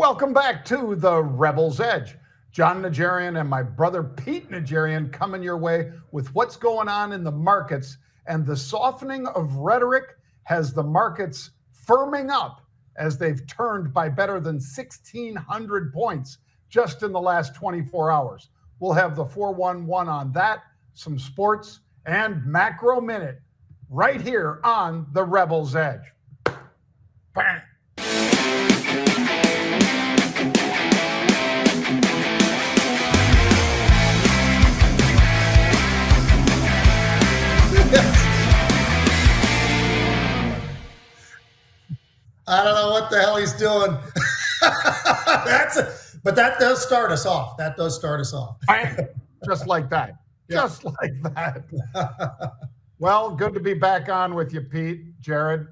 Welcome back to the Rebel's Edge. Jon Najarian and my brother Pete Najarian coming your way with what's going on in the markets. And the softening of rhetoric has the markets firming up as they've turned by better than 1,600 points just in the last 24 hours. We'll have the 411 on that, some sports, and Macro Minute right here on the Rebel's Edge. Bang. I don't know what the hell he's doing. But that does start us off. Just like that. Yeah. Just like that. Well, good to be back on with you, Pete, Jared.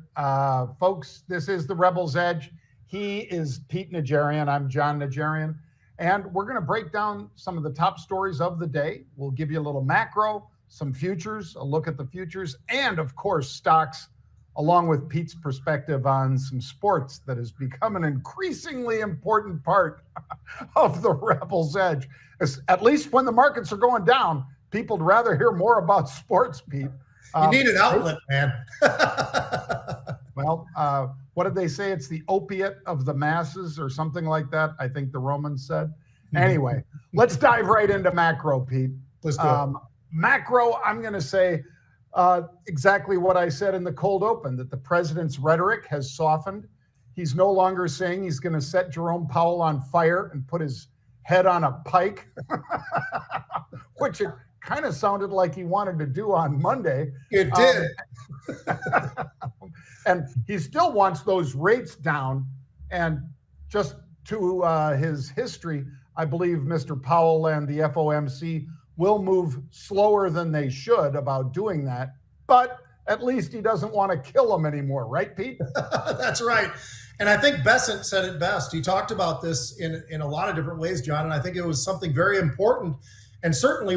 Folks, this is the Rebel's Edge. He is Pete Najarian. I'm Jon Najarian. And we're going to break down some of the top stories of the day. We'll give you a little macro, some futures, a look at the futures, and, of course, stocks, along with Pete's perspective on some sports that has become an increasingly important part of the Rebel's Edge. At least when the markets are going down, people would rather hear more about sports, Pete. You need an outlet, man. Well, what did they say? It's the opiate of the masses or something like that, I think the Romans said. Anyway, let's dive right into macro, Pete. Let's go. Macro, I'm going to say exactly what I said in the cold open, that the president's rhetoric has softened. He's no longer saying he's going to set Jerome Powell on fire and put his head on a pike, which it kind of sounded like he wanted to do on Monday. It did. And he still wants those rates down. And just to his history, I believe Mr. Powell and the FOMC will move slower than they should about doing that. But at least he doesn't want to kill them anymore. Right, Pete? That's right. And I think Bessent said it best. He talked about this in a lot of different ways, John, and I think it was something very important. And certainly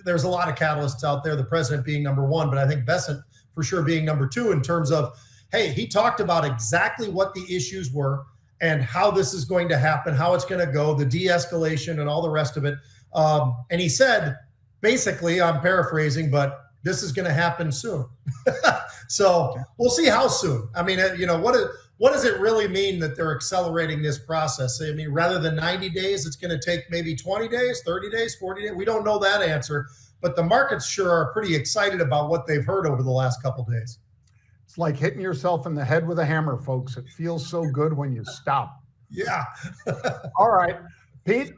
there's a lot of catalysts out there, the president being number one, but I think Bessent for sure being number two in terms of, hey, he talked about exactly what the issues were and how this is going to happen, how it's going to go, the de-escalation and all the rest of it. And he said, basically, I'm paraphrasing, but this is going to happen soon. So we'll see how soon. I mean, what does it really mean that they're accelerating this process? I mean, rather than 90 days, it's going to take maybe 20 days, 30 days, 40 days. We don't know that answer, but the markets sure are pretty excited about what they've heard over the last couple of days. It's like hitting yourself in the head with a hammer, folks. It feels so good when you stop. Yeah. All right. Pete,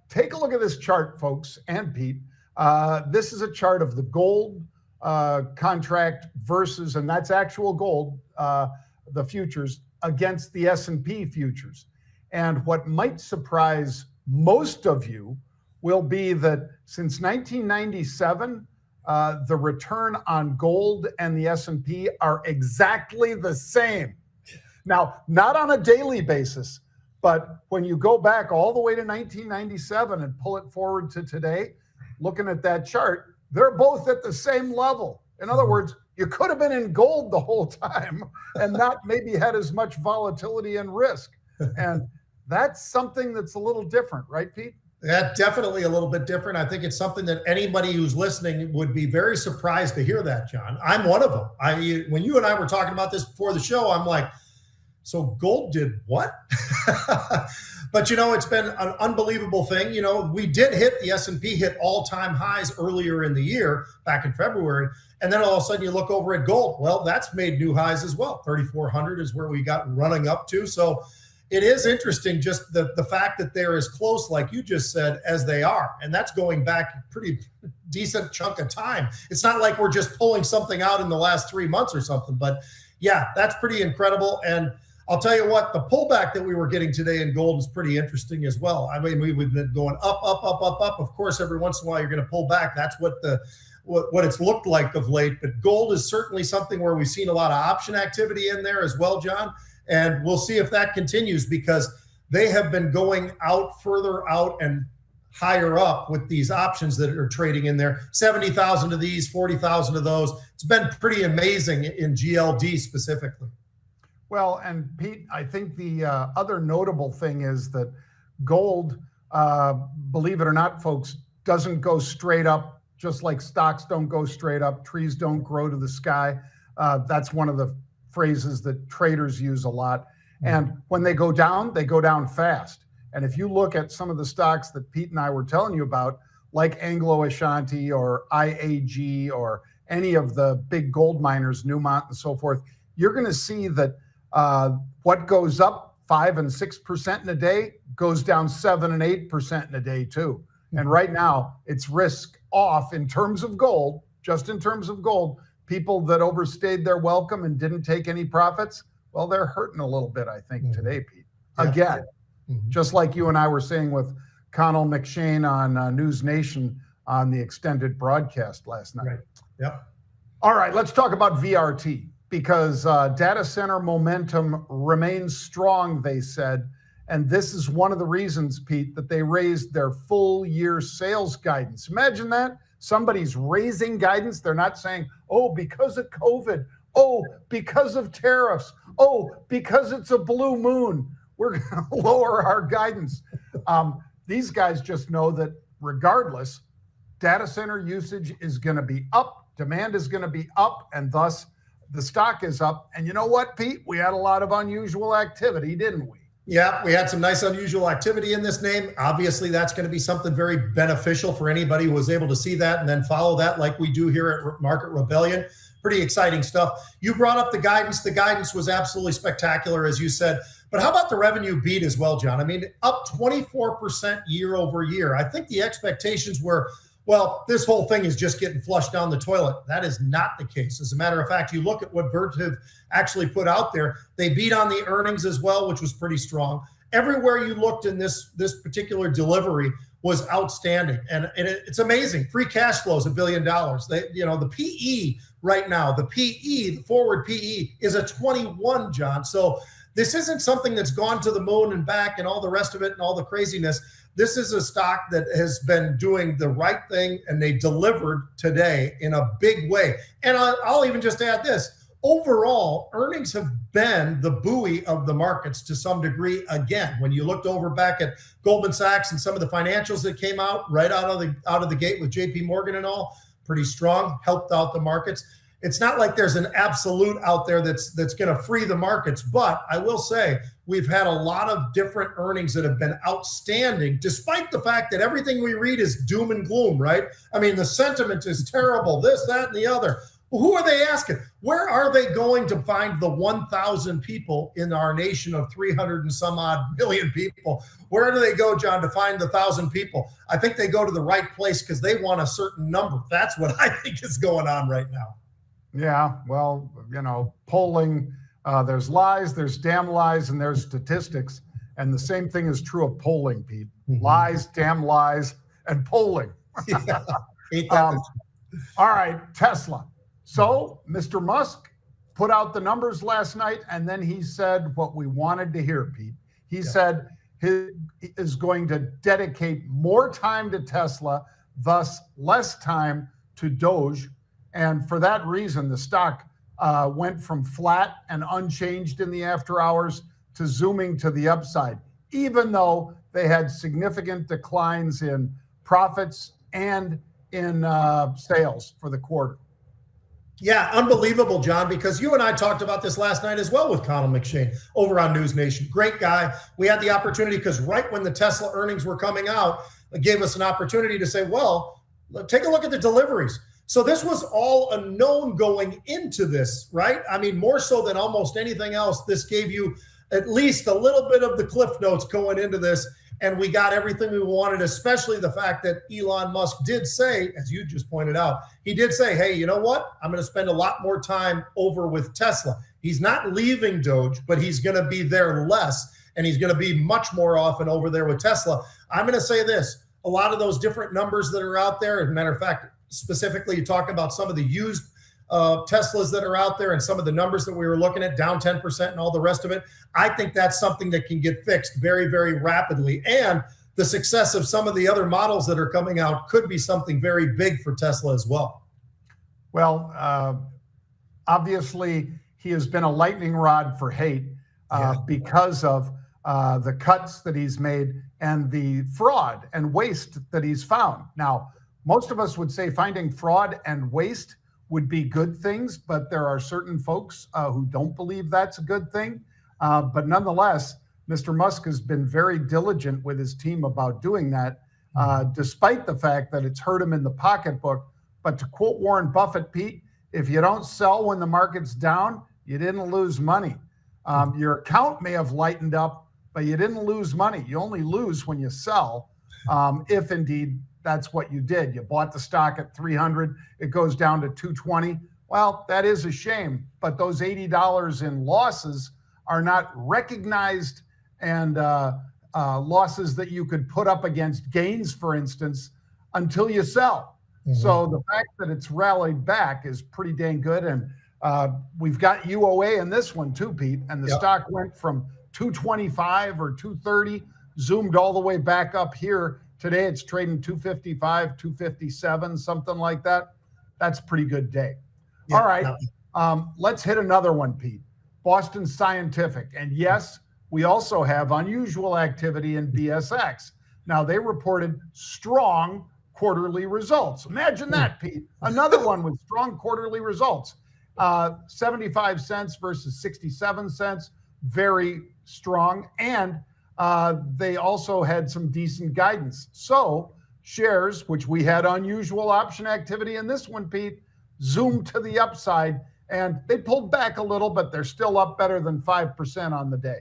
take a look at this chart, folks, and Pete. This is a chart of the gold contract versus, and that's actual gold, the futures against the S&P futures. And what might surprise most of you will be that since 1997, the return on gold and the S&P are exactly the same. Now, not on a daily basis, but when you go back all the way to 1997 and pull it forward to today, looking at that chart, they're both at the same level. In other words, you could have been in gold the whole time and not maybe had as much volatility and risk. And that's something that's a little different, right, Pete? Yeah, definitely a little bit different. I think it's something that anybody who's listening would be very surprised to hear that, John. I'm one of them. When you and I were talking about this before the show, I'm like, so gold did what? But, it's been an unbelievable thing. We did hit the S&P hit all-time highs earlier in the year, back in February. And then all of a sudden you look over at gold. Well, that's made new highs as well. 3,400 is where we got running up to. So it is interesting just the fact that they're as close, like you just said, as they are. And that's going back a pretty decent chunk of time. It's not like we're just pulling something out in the last 3 months or something. But, yeah, that's pretty incredible. And I'll tell you what, the pullback that we were getting today in gold is pretty interesting as well. I mean, we've been going up. Of course, every once in a while you're going to pull back. That's what it's looked like of late. But gold is certainly something where we've seen a lot of option activity in there as well, John. And we'll see if that continues because they have been going out further out and higher up with these options that are trading in there. 70,000 of these, 40,000 of those. It's been pretty amazing in GLD specifically. Well, and Pete, I think the other notable thing is that gold, believe it or not, folks, doesn't go straight up, just like stocks don't go straight up, trees don't grow to the sky. That's one of the phrases that traders use a lot. And when they go down fast. And if you look at some of the stocks that Pete and I were telling you about, like Anglo Ashanti or IAG or any of the big gold miners, Newmont and so forth, you're going to see that what goes up 5 and 6% in a day goes down 7 and 8% in a day too. And right now it's risk off in terms of gold, just in terms of gold. People that overstayed their welcome and didn't take any profits, well, they're hurting a little bit, I think, today, Pete. Again, just like you and I were saying with Connell McShane on News Nation on the extended broadcast last night. Right. Yep. All right, let's talk about VRT, because data center momentum remains strong, they said. And this is one of the reasons, Pete, that they raised their full year sales guidance. Imagine that. Somebody's raising guidance. They're not saying, oh, because of COVID. Oh, because of tariffs. Oh, because it's a blue moon, we're going to lower our guidance. These guys just know that regardless, data center usage is going to be up, demand is going to be up, and thus the stock is up. And you know what, Pete? We had a lot of unusual activity, didn't we? Yeah, we had some nice unusual activity in this name. Obviously, that's going to be something very beneficial for anybody who was able to see that and then follow that like we do here at Market Rebellion. Pretty exciting stuff. You brought up the guidance. The guidance was absolutely spectacular, as you said. But how about the revenue beat as well, John? I mean, up 24% year over year. I think the expectations were, well, this whole thing is just getting flushed down the toilet. That is not the case. As a matter of fact, you look at what Vertiv actually put out there. They beat on the earnings as well, which was pretty strong. Everywhere you looked in this particular delivery was outstanding. And it's amazing. Free cash flow is $1 billion. The PE right now, the forward PE is a 21, John. So this isn't something that's gone to the moon and back and all the rest of it and all the craziness. This is a stock that has been doing the right thing, and they delivered today in a big way. And I'll even just add this. Overall, earnings have been the buoy of the markets to some degree again. When you looked over back at Goldman Sachs and some of the financials that came out right out of the gate with JP Morgan and all, pretty strong, helped out the markets. It's not like there's an absolute out there that's going to free the markets, but I will say we've had a lot of different earnings that have been outstanding, despite the fact that everything we read is doom and gloom, right? I mean, the sentiment is terrible, this, that, and the other. Well, who are they asking? Where are they going to find the 1,000 people in our nation of 300 and some odd million people? Where do they go, John, to find the 1,000 people? I think they go to the right place because they want a certain number. That's what I think is going on right now. Yeah, well, polling, there's lies, there's damn lies, and there's statistics. And the same thing is true of polling, Pete. Lies, damn lies, and polling. Yeah. All right, Tesla. So Mr. Musk put out the numbers last night, and then he said what we wanted to hear, Pete. He said he is going to dedicate more time to Tesla, thus less time to Doge. And for that reason, the stock went from flat and unchanged in the after hours to zooming to the upside, even though they had significant declines in profits and in sales for the quarter. Yeah, unbelievable, John, because you and I talked about this last night as well with Connell McShane over on News Nation. Great guy. We had the opportunity because right when the Tesla earnings were coming out, it gave us an opportunity to say, well, take a look at the deliveries. So this was all a known going into this, right? I mean, more so than almost anything else, this gave you at least a little bit of the cliff notes going into this. And we got everything we wanted, especially the fact that Elon Musk did say, as you just pointed out, he did say, hey, you know what? I'm going to spend a lot more time over with Tesla. He's not leaving Doge, but he's going to be there less, and he's going to be much more often over there with Tesla. I'm going to say this. A lot of those different numbers that are out there, as a matter of fact, specifically, you talk about some of the used Teslas that are out there and some of the numbers that we were looking at, down 10% and all the rest of it. I think that's something that can get fixed very, very rapidly. And the success of some of the other models that are coming out could be something very big for Tesla as well. Well, obviously, he has been a lightning rod for hate because of the cuts that he's made and the fraud and waste that he's found. Now, most of us would say finding fraud and waste would be good things, but there are certain folks who don't believe that's a good thing. But nonetheless, Mr. Musk has been very diligent with his team about doing that, despite the fact that it's hurt him in the pocketbook. But to quote Warren Buffett, Pete, if you don't sell when the market's down, you didn't lose money. Your account may have lightened up, but you didn't lose money. You only lose when you sell, if indeed that's what you did. You bought the stock at 300, it goes down to 220. Well, that is a shame, but those $80 in losses are not recognized and losses that you could put up against gains, for instance, until you sell. So the fact that it's rallied back is pretty dang good. And we've got UOA in this one too, Pete, and the stock went from 225 or 230, zoomed all the way back up here. Today it's trading 255, 257, something like that. That's a pretty good day. All right, let's hit another one, Pete. Boston Scientific. And yes, we also have unusual activity in BSX. Now, they reported strong quarterly results. Imagine that, Pete. Another one with strong quarterly results. 75 cents versus 67 cents. Very strong. And they also had some decent guidance. So shares, which we had unusual option activity in this one, Pete, zoomed to the upside. And they pulled back a little, but they're still up better than 5% on the day.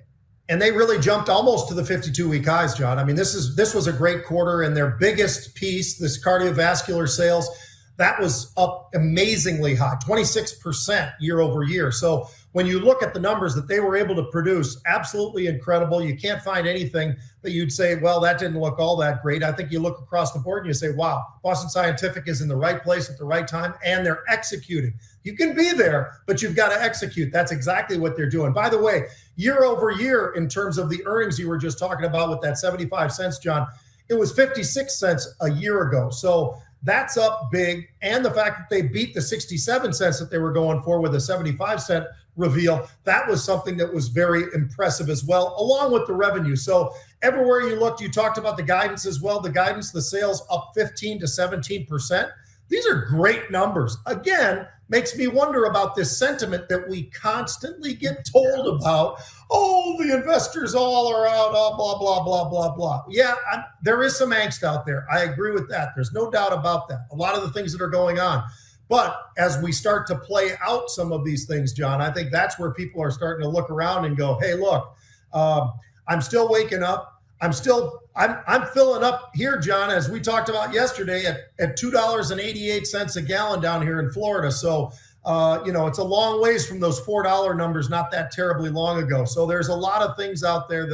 And they really jumped almost to the 52-week highs, John. I mean, this was a great quarter, and their biggest piece, this cardiovascular sales, that was up amazingly high, 26% year over year. So when you look at the numbers that they were able to produce, absolutely incredible. You can't find anything that you'd say, well, that didn't look all that great. I think you look across the board and you say, wow, Boston Scientific is in the right place at the right time, and they're executing. You can be there, but you've got to execute. That's exactly what they're doing. By the way, year over year, in terms of the earnings you were just talking about with that 75 cents, John, it was 56 cents a year ago. So that's up big. And the fact that they beat the 67 cents that they were going for with a 75 cent reveal, that was something that was very impressive as well, along with the revenue. So everywhere you looked, you talked about the guidance as well. The guidance, the sales up 15 to 17%. These are great numbers. Again, makes me wonder about this sentiment that we constantly get told about. Oh, the investors all are out, oh, blah, blah, blah, blah, blah. Yeah, there is some angst out there. I agree with that. There's no doubt about that. A lot of the things that are going on. But as we start to play out some of these things, John, I think that's where people are starting to look around and go, hey, look, I'm still waking up. I'm filling up here, John, as we talked about yesterday at $2.88 a gallon down here in Florida. So, it's a long ways from those $4 numbers, not that terribly long ago. So there's a lot of things out there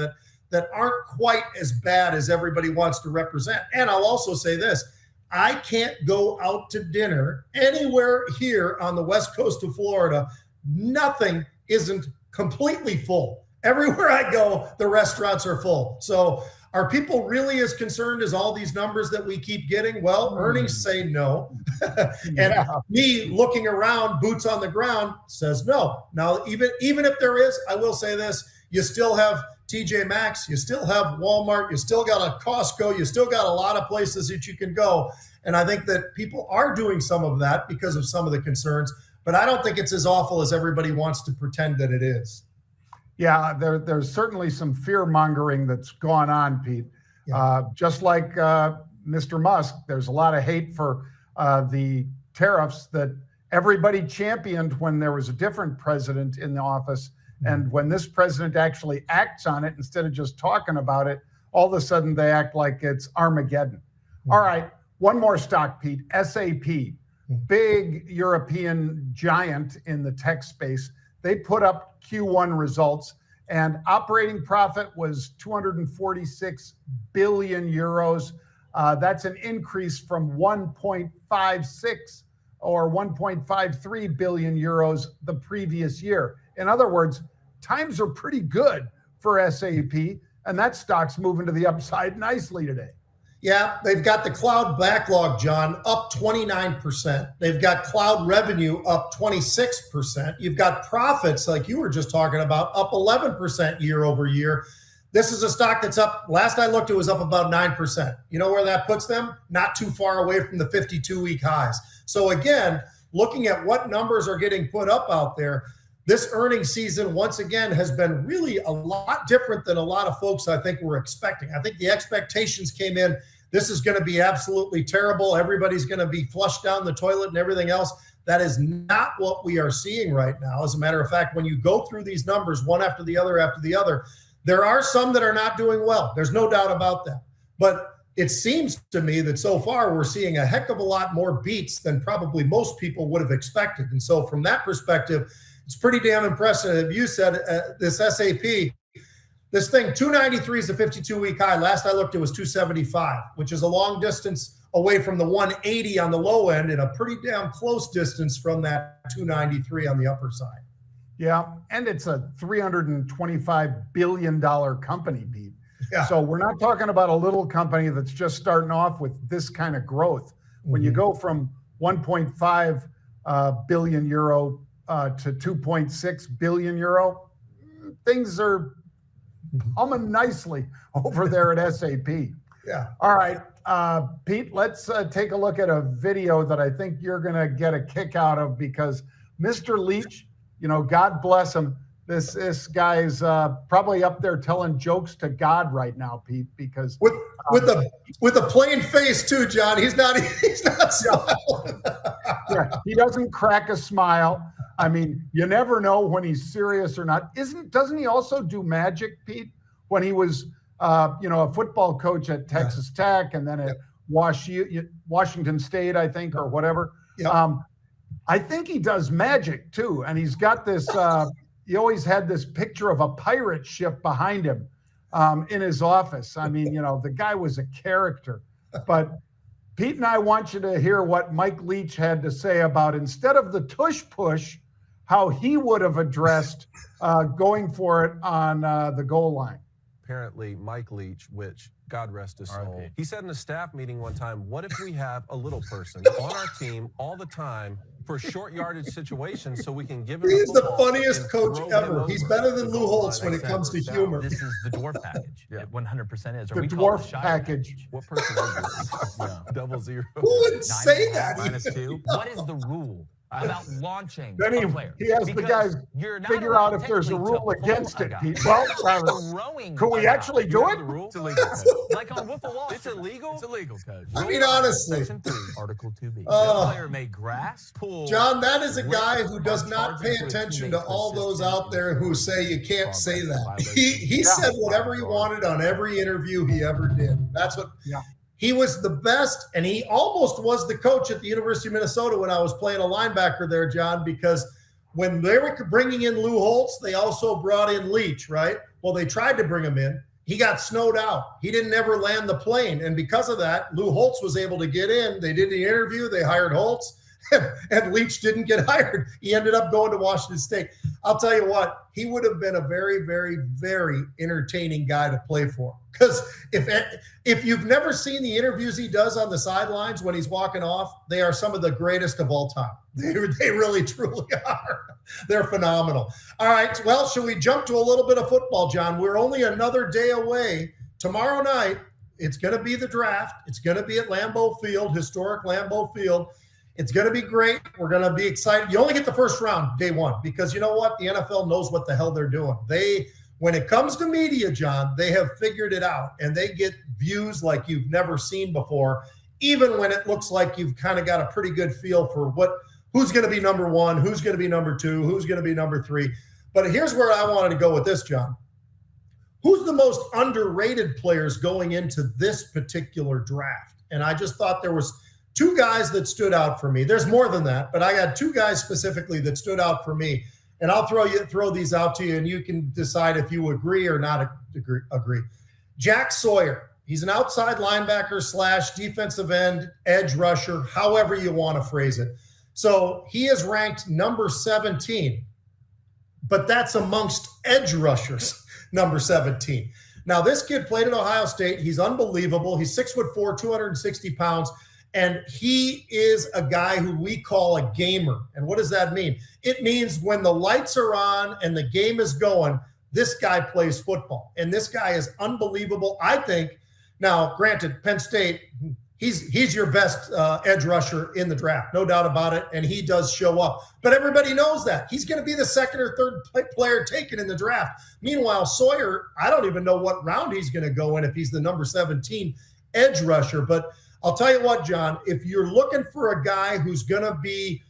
that aren't quite as bad as everybody wants to represent. And I'll also say this, I can't go out to dinner anywhere here on the west coast of Florida. Nothing isn't completely full. Everywhere I go, the restaurants are full. So are people really as concerned as all these numbers that we keep getting? Well, earnings say no. And me looking around, boots on the ground, says no. Now, even if there is, I will say this, you still have TJ Maxx, you still have Walmart, you still got a Costco, you still got a lot of places that you can go. And I think that people are doing some of that because of some of the concerns, but I don't think it's as awful as everybody wants to pretend that it is. Yeah, there's certainly some fear mongering that's gone on, Pete. Yeah. Just like Mr. Musk, there's a lot of hate for the tariffs that everybody championed when there was a different president in the office. And when this president actually acts on it, instead of just talking about it, all of a sudden they act like it's Armageddon. All right, one more stock, Pete. SAP, big European giant in the tech space. They put up Q1 results, and operating profit was 246 billion euros. That's an increase from 1.56 or 1.53 billion euros the previous year. In other words, times are pretty good for SAP, and that stock's moving to the upside nicely today. Yeah, they've got the cloud backlog, John, up 29%. They've got cloud revenue up 26%. You've got profits, like you were just talking about, up 11% year over year. This is a stock that's up, last I looked, it was up about 9%. You know where that puts them? Not too far away from the 52-week highs. So again, looking at what numbers are getting put up out there, this earnings season, once again, has been really a lot different than a lot of folks, I think, were expecting. I think the expectations came in, this is going to be absolutely terrible. Everybody's going to be flushed down the toilet and everything else. That is not what we are seeing right now. As a matter of fact, when you go through these numbers, one after the other, there are some that are not doing well. There's no doubt about that. But it seems to me that so far we're seeing a heck of a lot more beats than probably most people would have expected. And so from that perspective, it's pretty damn impressive. You said this SAP, this thing, 293 is a 52-week high. Last I looked, it was 275, which is a long distance away from the 180 on the low end and a pretty damn close distance from that 293 on the upper side. Yeah, and it's a $325 billion company, Pete. Yeah. So we're not talking about a little company that's just starting off with this kind of growth. When you go from 1.5 billion euro to 2.6 billion euro, things are humming nicely over there at SAP. Yeah. All right, Pete, let's take a look at a video that I think you're going to get a kick out of, because Mr. Leach, you know, God bless him, this guy's probably up there telling jokes to God right now, Pete, because with a plain face too, John. He's not smiling. Yeah, he doesn't crack a smile. I mean, you never know when he's serious or not. Doesn't he also do magic, Pete? When he was, a football coach at Texas Tech and then at Washington State, I think, or whatever. Yeah. I think he does magic too, and he's got this. He always had this picture of a pirate ship behind him in his office. I mean, the guy was a character. But Pete and I want you to hear what Mike Leach had to say about, instead of the tush push, how he would have addressed going for it on the goal line. Apparently, Mike Leach, which, God rest his soul, he said in a staff meeting one time, what if we have a little person on our team all the time for short yardage situations so we can give him He's the funniest coach ever. He's better than Lou Holtz when it comes to humor. This is the dwarf package. It 100% is. The dwarf package. What person is this? Double zero. Who would say that? -2. What is the rule about launching then a player? He has the guys figure out if there's a rule against it, Pete. Well, can we actually do it? It's illegal. Like on Wiffle Wall. It's illegal? It's illegal, Coach. I mean, honestly. Section 3, Article 2B. No player may grasp, pull. John, that is a guy who does not pay attention to all those out there who say you can't say that. He said whatever he wanted on every interview he ever did. That's what. Yeah. He was the best, and he almost was the coach at the University of Minnesota when I was playing a linebacker there, John, because when they were bringing in Lou Holtz, they also brought in Leach, right? Well, they tried to bring him in. He got snowed out. He didn't ever land the plane. And because of that, Lou Holtz was able to get in. They did the interview. They hired Holtz, and Leach didn't get hired. He ended up going to Washington State. I'll tell you what, he would have been a very, very, very entertaining guy to play for. Because if you've never seen the interviews he does on the sidelines when he's walking off, they are some of the greatest of all time. They really, truly are. They're phenomenal. All right, well, should we jump to a little bit of football, John? We're only another day away. Tomorrow night, it's going to be the draft. It's going to be at Lambeau Field, historic Lambeau Field. It's going to be great. We're going to be excited. You only get the first round day one, because you know what? The NFL knows what the hell they're doing. When it comes to media, John, they have figured it out, and they get views like you've never seen before, even when it looks like you've kind of got a pretty good feel for who's going to be number one, who's going to be number two, who's going to be number three. But here's where I wanted to go with this, John. Who's the most underrated players going into this particular draft? And I just thought there was two guys that stood out for me. There's more than that, but I got two guys specifically that stood out for me. And I'll throw these out to you, and you can decide if you agree or not agree. Jack Sawyer. He's an outside linebacker / defensive end, edge rusher, however you want to phrase it. So he is ranked number 17, but that's amongst edge rushers, number 17. Now, this kid played at Ohio State. He's unbelievable. He's 6'4", 260 pounds. And he is a guy who we call a gamer. And what does that mean? It means when the lights are on and the game is going, this guy plays football. And this guy is unbelievable. I think, now, granted, Penn State, he's your best edge rusher in the draft, no doubt about it. And he does show up. But everybody knows that. He's going to be the second or third player taken in the draft. Meanwhile, Sawyer, I don't even know what round he's going to go in if he's the number 17 edge rusher. But I'll tell you what, John, if you're looking for a guy who's going to be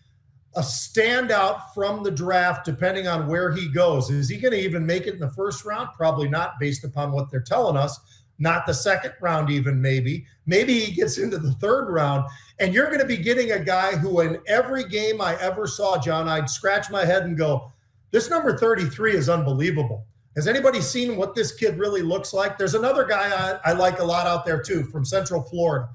a standout from the draft, depending on where he goes, is he going to even make it in the first round? Probably not, based upon what they're telling us. Not the second round even, maybe. Maybe he gets into the third round. And you're going to be getting a guy who in every game I ever saw, John, I'd scratch my head and go, this number 33 is unbelievable. Has anybody seen what this kid really looks like? There's another guy I like a lot out there, too, from Central Florida.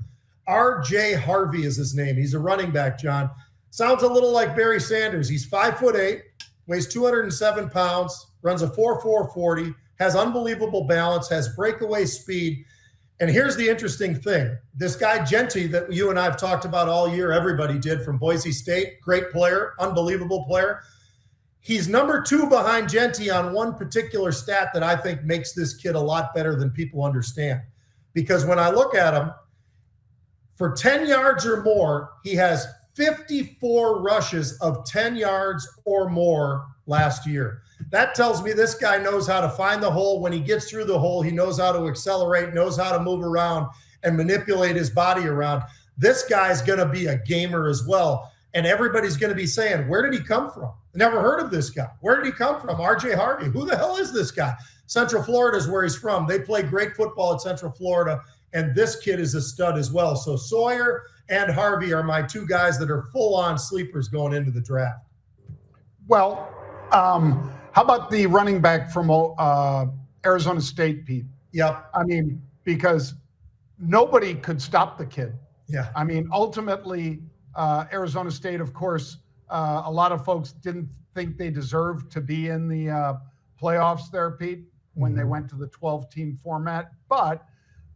R.J. Harvey is his name. He's a running back, John. Sounds a little like Barry Sanders. He's 5'8", weighs 207 pounds, runs a 4.4 40, has unbelievable balance, has breakaway speed. And here's the interesting thing. This guy, Genty, that you and I have talked about all year, everybody did, from Boise State, great player, unbelievable player. He's number 2 behind Genty on one particular stat that I think makes this kid a lot better than people understand. Because when I look at him, for 10 yards or more, he has 54 rushes of 10 yards or more last year. That tells me this guy knows how to find the hole. When he gets through the hole, he knows how to accelerate, knows how to move around and manipulate his body around. This guy's going to be a gamer as well. And everybody's going to be saying, where did he come from? Never heard of this guy. Where did he come from? R.J. Harvey. Who the hell is this guy? Central Florida is where he's from. They play great football at Central Florida. And this kid is a stud as well. So Sawyer and Harvey are my 2 guys that are full-on sleepers going into the draft. Well, how about the running back from Arizona State, Pete? Yep. I mean, because nobody could stop the kid. Yeah. I mean, ultimately, Arizona State, of course, a lot of folks didn't think they deserved to be in the playoffs there, Pete, when they went to the 12-team format. But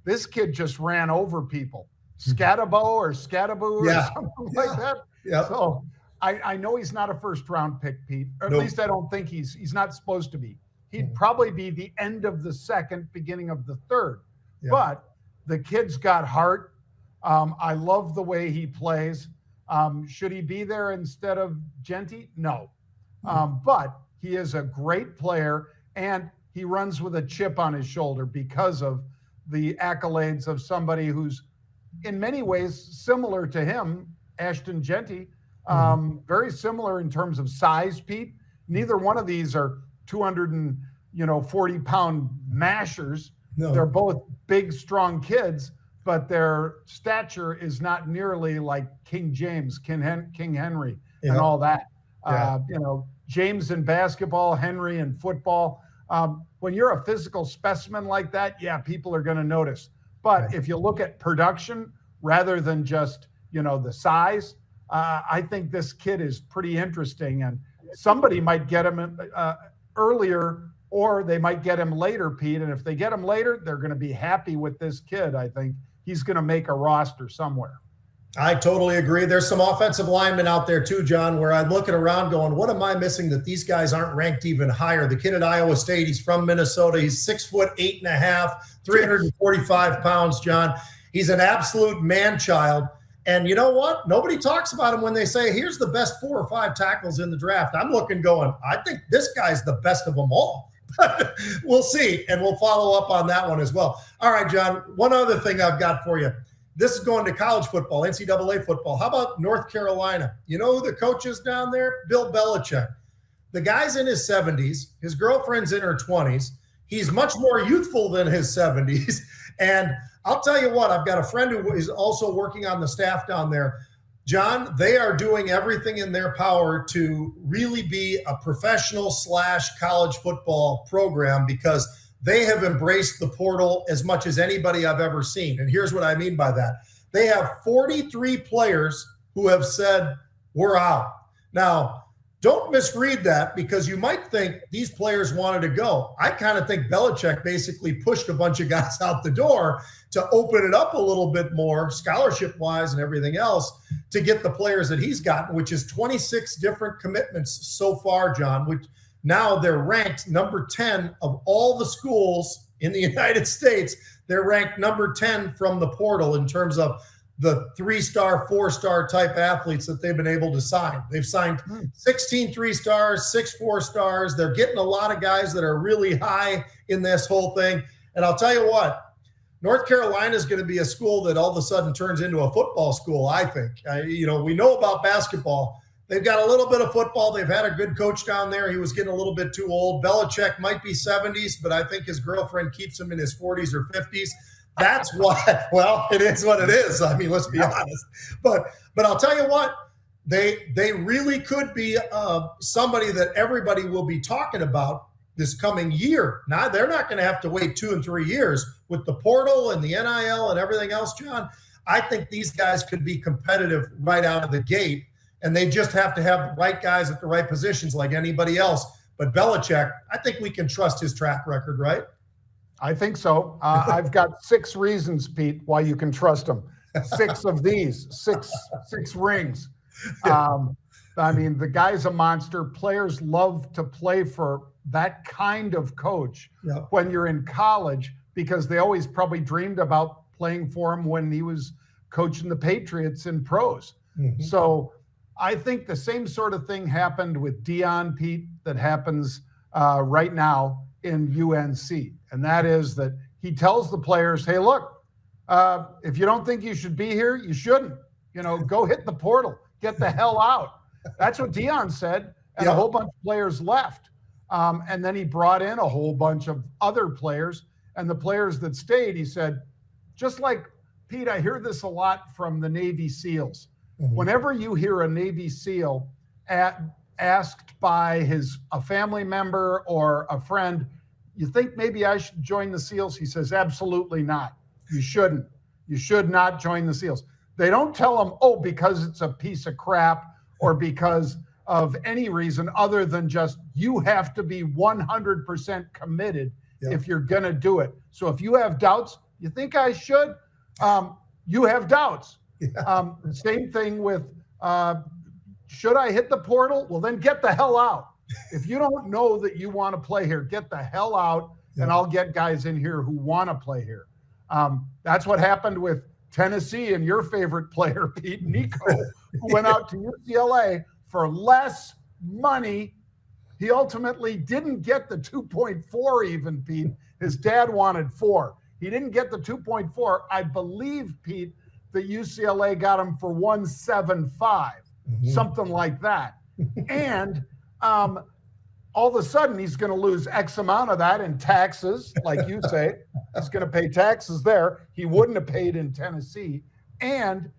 this kid just ran over people. Scatabo or Scataboo or something like that. Yeah. So I know he's not a first-round pick, Pete. Or at least I don't think he's not supposed to be. He'd probably be the end of the second, beginning of the third. Yeah. But the kid's got heart. I love the way he plays. Should he be there instead of Genty? No. But he is a great player, and he runs with a chip on his shoulder because of the accolades of somebody who's in many ways similar to him, Ashton Genty. Very similar in terms of size, Pete. Neither one of these are 240-pound mashers. No. They're both big, strong kids, but their stature is not nearly like King James, King Henry, and all that. Yeah. James in basketball, Henry in football. When you're a physical specimen like that, people are going to notice. But if you look at production rather than just, the size, I think this kid is pretty interesting. And somebody might get him earlier, or they might get him later, Pete. And if they get him later, they're going to be happy with this kid. I think he's going to make a roster somewhere. I totally agree. There's some offensive linemen out there too, John, where I'm looking around going, what am I missing that these guys aren't ranked even higher? The kid at Iowa State, he's from Minnesota. He's 6'8.5", 345 pounds, John. He's an absolute man-child. And you know what? Nobody talks about him when they say, here's the best 4 or 5 tackles in the draft. I'm looking going, I think this guy's the best of them all. We'll see, and we'll follow up on that one as well. All right, John, one other thing I've got for you. This is going to college football, NCAA football. How about North Carolina? You know who the coach is down there? Bill Belichick. The guy's in his 70s. His girlfriend's in her 20s. He's much more youthful than his 70s. And I'll tell you what, I've got a friend who is also working on the staff down there. John, they are doing everything in their power to really be a professional / college football program because they have embraced the portal as much as anybody I've ever seen. And here's what I mean by that. They have 43 players who have said, we're out. Now, don't misread that, because you might think these players wanted to go. I kind of think Belichick basically pushed a bunch of guys out the door to open it up a little bit more scholarship-wise and everything else to get the players that he's gotten, which is 26 different commitments so far, John, which now they're ranked number 10 of all the schools in the United States. They're ranked number 10 from the portal in terms of the 3-star, 4-star type athletes that they've been able to sign. They've signed 16 3-stars, 6 4-stars. They're getting a lot of guys that are really high in this whole thing. And I'll tell you what, North Carolina is going to be a school that all of a sudden turns into a football school, I think. We know about basketball. They've got a little bit of football. They've had a good coach down there. He was getting a little bit too old. Belichick might be 70s, but I think his girlfriend keeps him in his 40s or 50s. That's why, well, it is what it is. I mean, let's be honest. But I'll tell you what, they really could be somebody that everybody will be talking about this coming year. Now, they're not going to have to wait 2 and 3 years with the portal and the NIL and everything else, John. I think these guys could be competitive right out of the gate, and they just have to have the right guys at the right positions like anybody else. But Belichick, I think we can trust his track record, right? I think so. I've got 6 reasons, Pete, why you can trust him. 6 of these, six rings. I mean, the guy's a monster. Players love to play for that kind of coach when you're in college, because they always probably dreamed about playing for him when he was coaching the Patriots in pros. Mm-hmm. So I think the same sort of thing happened with Dion, Pete, that happens right now in UNC. And that is that he tells the players, hey, look, if you don't think you should be here, you shouldn't. Go hit the portal. Get the hell out. That's what Dion said, and a whole bunch of players left. And then he brought in a whole bunch of other players, and the players that stayed, he said, just like, Pete, I hear this a lot from the Navy SEALs. Mm-hmm. Whenever you hear a Navy SEAL asked by a family member or a friend, you think maybe I should join the SEALs? He says, absolutely not. You shouldn't. You should not join the SEALs. They don't tell them, because it's a piece of crap or because of any reason other than just you have to be 100% committed if you're going to do it. So if you have doubts, you think I should, you have doubts. Same thing with, should I hit the portal? Well, then get the hell out. If you don't know that you want to play here, get the hell out, and I'll get guys in here who want to play here. That's what happened with Tennessee and your favorite player, Pete, Nico, who went out to UCLA for less money. He ultimately didn't get the 2.4 even, Pete. His dad wanted 4. He didn't get the 2.4. I believe, Pete, that UCLA got him for 1.75, something like that. And all of a sudden, he's going to lose X amount of that in taxes, like you say. He's going to pay taxes there. He wouldn't have paid in Tennessee. And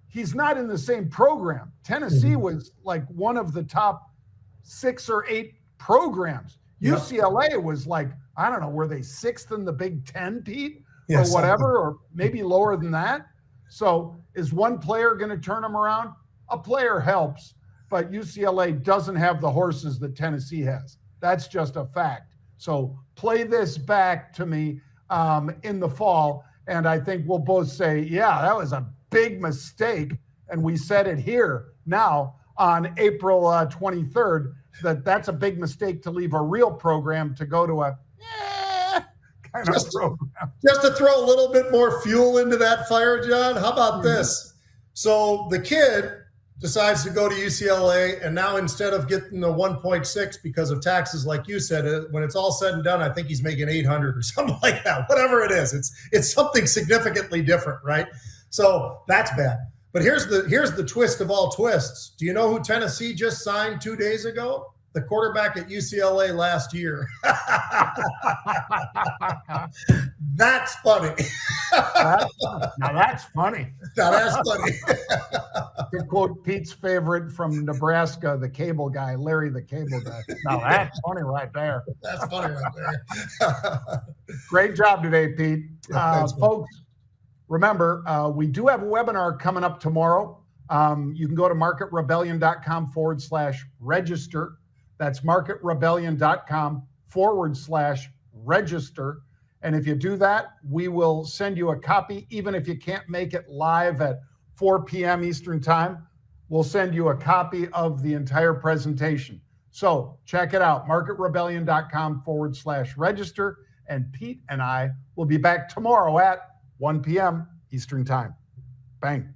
he's not in the same program. Tennessee was like one of the top 6 or 8 programs. UCLA was like, I don't know, were they 6th in the Big Ten, Pete? Or whatever, or maybe lower than that. So is one player going to turn them around? A player helps, but UCLA doesn't have the horses that Tennessee has. That's just a fact. So play this back to me in the fall, and I think we'll both say, that was a big mistake. And we said it here now on April 23rd, that's a big mistake to leave a real program to go to a kind of program. Just to throw a little bit more fuel into that fire, John, how about this? So the kid decides to go to UCLA, and now instead of getting the 1.6 because of taxes, like you said, when it's all said and done, I think he's making 800 or something like that. Whatever it is, it's something significantly different, right? So that's bad. But here's the twist of all twists. Do you know who Tennessee just signed 2 days ago? The quarterback at UCLA last year. That's funny. Now that's funny. To quote Pete's favorite from Nebraska, the cable guy, Larry the cable guy. Now that's funny right there. That's funny right there. Great job today, Pete. Folks, remember, we do have a webinar coming up tomorrow You can go to marketrebellion.com/register. That's marketrebellion.com/register. And if you do that, we will send you a copy, even if you can't make it live at 4 p.m. Eastern Time. We'll send you a copy of the entire presentation. So check it out, marketrebellion.com/register. And Pete and I will be back tomorrow at 1 p.m. Eastern Time. Bang.